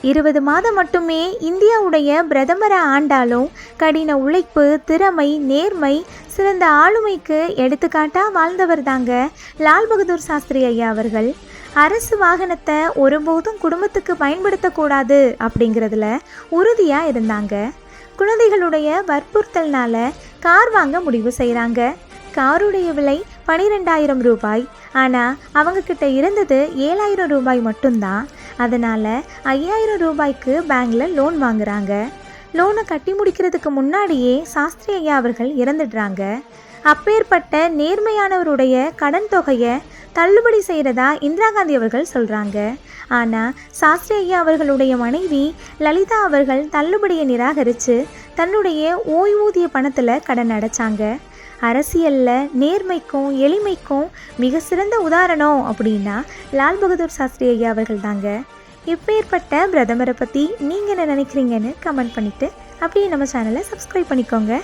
20 மாதம் மட்டுமே இந்தியாவுடைய பிரதமரை ஆண்டாலும் கடின உழைப்பு, திறமை, நேர்மை, சிறந்த ஆளுமைக்கு எடுத்துக்காட்டாக வாழ்ந்தவர் தாங்க லால் பகதூர் சாஸ்திரி ஐயா அவர்கள். அரசு வாகனத்தை ஒருபோதும் குடும்பத்துக்கு பயன்படுத்தக்கூடாது அப்படிங்கிறதுல உறுதியாக இருந்தாங்க. குழந்தைகளுடைய வற்புறுத்தல்னால கார் வாங்க முடிவு செய்கிறாங்க. காருடைய விலை 12,000 ரூபாய். ஆனால் அவங்கக்கிட்ட இருந்தது 7,000 ரூபாய் மட்டும்தான். அதனால் 5,000 ரூபாய்க்கு பேங்கில் லோன் வாங்குகிறாங்க. லோனை கட்டி முடிக்கிறதுக்கு முன்னாடியே சாஸ்திரி ஐயா அவர்கள் இறந்துடுறாங்க. அப்பேற்பட்ட நேர்மையானவருடைய கடன் தொகையை தள்ளுபடி செய்கிறதா இந்திரா காந்தி அவர்கள் சொல்கிறாங்க. ஆனால் சாஸ்திரி ஐயா அவர்களுடைய மனைவி லலிதா அவர்கள் தள்ளுபடியை நிராகரித்து தன்னுடைய ஓய்வூதிய பணத்தில் கடன் அடைச்சாங்க. அரசியலில் நேர்மைக்கும் எளிமைக்கும் மிக சிறந்த உதாரணம் அப்படின்னா லால் பகதூர் சாஸ்திரி ஐயா அவர்கள் தாங்க. இப்பேற்பட்ட பிரதமரை பற்றி நீங்கள் என்ன நினைக்கிறீங்கன்னு கமெண்ட் பண்ணிவிட்டு அப்படியே நம்ம சேனலை சப்ஸ்கிரைப் பண்ணிக்கோங்க.